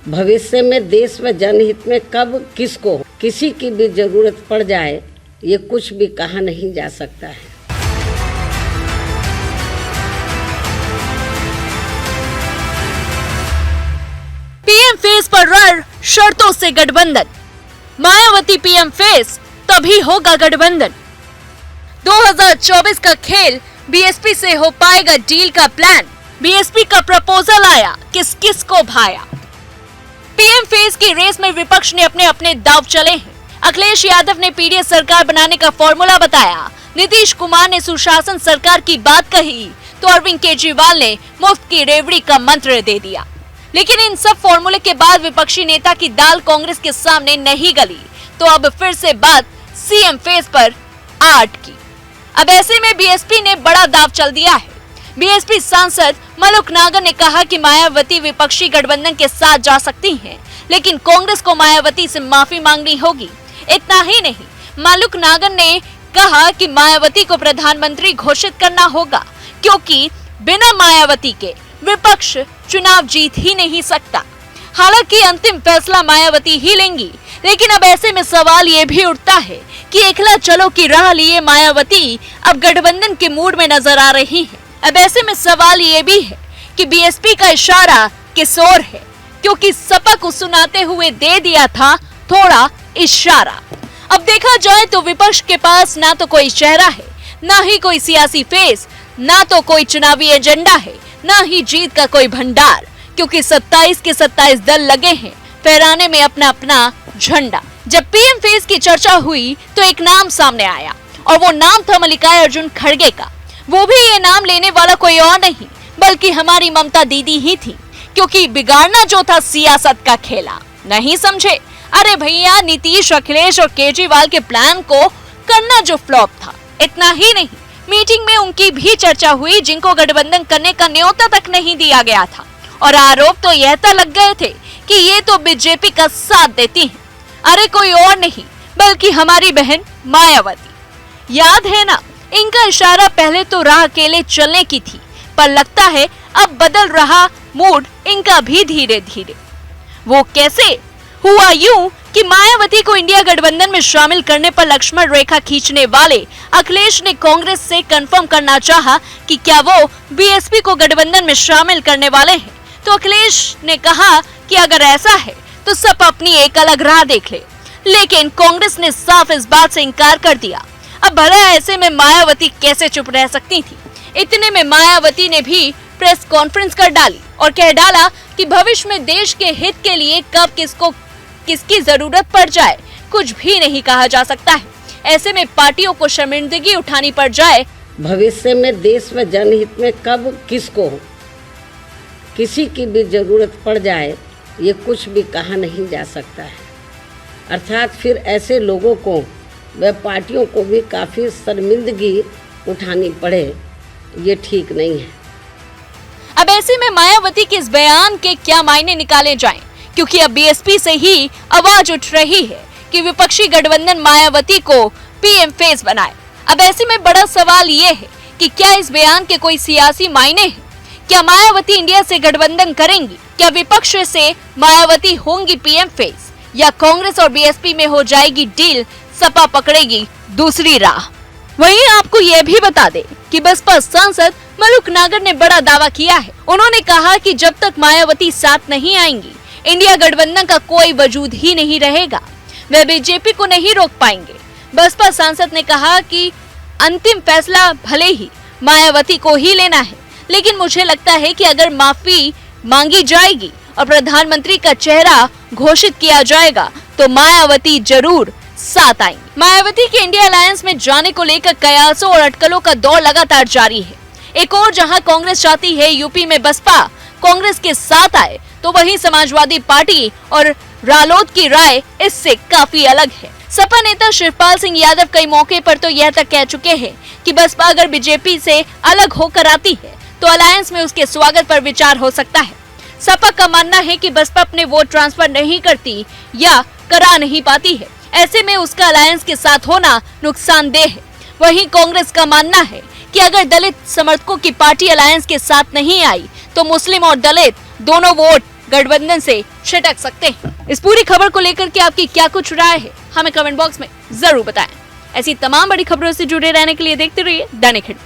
भविष्य में देश व जनहित में कब किसको किसी की भी जरूरत पड़ जाए, ये कुछ भी कहा नहीं जा सकता है। पीएम फेस पर रण शर्तों से गठबंधन, मायावती पीएम फेस तभी होगा गठबंधन। 2024 का खेल बीएसपी से हो पाएगा डील का प्लान, बीएसपी का प्रपोजल आया, किस किस को भाया। पीएम फेस की रेस में विपक्ष ने अपने अपने दांव चले हैं। अखिलेश यादव ने पीडीएस सरकार बनाने का फॉर्मूला बताया, नीतीश कुमार ने सुशासन सरकार की बात कही, तो अरविंद केजरीवाल ने मुफ्त की रेवड़ी का मंत्र दे दिया। लेकिन इन सब फॉर्मूले के बाद विपक्षी नेता की दाल कांग्रेस के सामने नहीं गली, तो अब फिर से बात सीएम फेस पर आ अटकी। अब ऐसे में बीएसपी ने बड़ा दांव चल दिया है। बीएसपी सांसद मलुक नागर ने कहा कि मायावती विपक्षी गठबंधन के साथ जा सकती हैं, लेकिन कांग्रेस को मायावती से माफी मांगनी होगी। इतना ही नहीं, मलुक नागर ने कहा कि मायावती को प्रधानमंत्री घोषित करना होगा, क्योंकि बिना मायावती के विपक्ष चुनाव जीत ही नहीं सकता। हालांकि अंतिम फैसला मायावती ही लेंगी, लेकिन अब ऐसे में सवाल ये भी उठता है कि एकला चलो की राह लिए मायावती अब गठबंधन के मूड में नजर आ रही है। अब ऐसे में सवाल ये भी है कि बीएसपी का इशारा किस ओर है, क्योंकि सपा को सुनाते हुए दे दिया था थोड़ा इशारा। अब देखा जाए तो विपक्ष के पास ना तो कोई चेहरा है, ना ही कोई सियासी फेस, ना तो कोई चुनावी एजेंडा है, ना ही जीत का कोई भंडार, क्योंकि 27 के 27 दल लगे हैं फहराने में अपना अपना झंडा। जब पीएम फेस की चर्चा हुई तो एक नाम सामने आया, और वो नाम था मल्लिकार्जुन अर्जुन खड़गे का। वो भी ये नाम लेने वाला कोई और नहीं बल्कि हमारी ममता दीदी ही थी, क्योंकि बिगाड़ना जो था सियासत का खेला। नहीं समझे? अरे भैया, नीतीश, अखिलेश और केजरीवाल के प्लान को करना जो फ्लॉप था। इतना ही नहीं, मीटिंग में उनकी भी चर्चा हुई जिनको गठबंधन करने का न्योता तक नहीं दिया गया था, और आरोप तो यह तक लग गए थे कि ये तो बीजेपी का साथ देती हैं। अरे कोई और नहीं बल्कि हमारी बहन मायावती। याद है ना, इनका इशारा पहले तो राह अकेले चलने की थी, पर लगता है अब बदल रहा मूड इनका भी धीरे धीरे। वो कैसे हुआ? यूं कि मायावती को इंडिया गठबंधन में शामिल करने पर लक्ष्मण रेखा खींचने वाले अखिलेश ने कांग्रेस से कंफर्म करना चाहा कि क्या वो बीएसपी को गठबंधन में शामिल करने वाले हैं। तो अखिलेश ने कहा कि अगर ऐसा है तो सब अपनी एक अलग राह देख ले, लेकिन कांग्रेस ने साफ इस बात से इनकार कर दिया। अब भला ऐसे में मायावती कैसे चुप रह सकती थी? इतने में मायावती ने भी प्रेस कॉन्फ्रेंस कर डाली और कह डाला कि भविष्य में देश के हित के लिए कब किसको किसकी जरूरत पड़ जाए कुछ भी नहीं कहा जा सकता है। ऐसे में पार्टियों को शर्मिंदगी उठानी पड़ जाए। भविष्य में देश व जनहित में कब किसको किसी की भी जरूरत पड़ जाए, ये कुछ भी कहा नहीं जा सकता है। अर्थात फिर ऐसे लोगों को व पार्टियों को भी काफ़ी शर्मिंदगी उठानी पड़े, ये ठीक नहीं है। अब ऐसे में मायावती के इस बयान के क्या मायने निकाले जाएं, क्योंकि अब बीएसपी से ही आवाज उठ रही है कि विपक्षी गठबंधन मायावती को पीएम फेस बनाए। अब ऐसे में बड़ा सवाल ये है कि क्या इस बयान के कोई सियासी मायने हैं? क्या मायावती इंडिया से गठबंधन करेंगी? क्या विपक्ष से मायावती होंगी पीएम फेस, या कांग्रेस और बीएसपी में हो जाएगी डील, सपा पकड़ेगी दूसरी राह? वहीं आपको यह भी बता दे कि बसपा सांसद मलुक नागर ने बड़ा दावा किया है। उन्होंने कहा कि जब तक मायावती साथ नहीं आएंगी, इंडिया गठबंधन का कोई वजूद ही नहीं रहेगा, वे बीजेपी को नहीं रोक पाएंगे। बसपा सांसद ने कहा कि अंतिम फैसला भले ही मायावती को ही लेना है, लेकिन मुझे लगता है कि अगर माफी मांगी जाएगी और प्रधानमंत्री का चेहरा घोषित किया जाएगा तो मायावती जरूर साथ आएंगी। मायावती के इंडिया अलायंस में जाने को लेकर कयासों और अटकलों का दौर लगातार जारी है। एक और जहां कांग्रेस चाहती है यूपी में बसपा कांग्रेस के साथ आए, तो वहीं समाजवादी पार्टी और रालोद की राय इससे काफी अलग है। सपा नेता शिवपाल सिंह यादव कई मौके पर तो यह तक कह चुके हैं कि बसपा अगर बीजेपी से अलग होकर आती है तो अलायंस में उसके स्वागत पर विचार हो सकता है। सपा का मानना है कि बसपा अपने वोट ट्रांसफर नहीं करती या करा नहीं पाती है, ऐसे में उसका अलायंस के साथ होना नुकसानदेह है। वहीं कांग्रेस का मानना है कि अगर दलित समर्थकों की पार्टी अलायंस के साथ नहीं आई तो मुस्लिम और दलित दोनों वोट गठबंधन से छिटक सकते हैं। इस पूरी खबर को लेकर के आपकी क्या कुछ राय है, हमें कमेंट बॉक्स में जरूर बताएं। ऐसी तमाम बड़ी खबरों से जुड़े रहने के लिए देखते रहिए दैनिक हिट।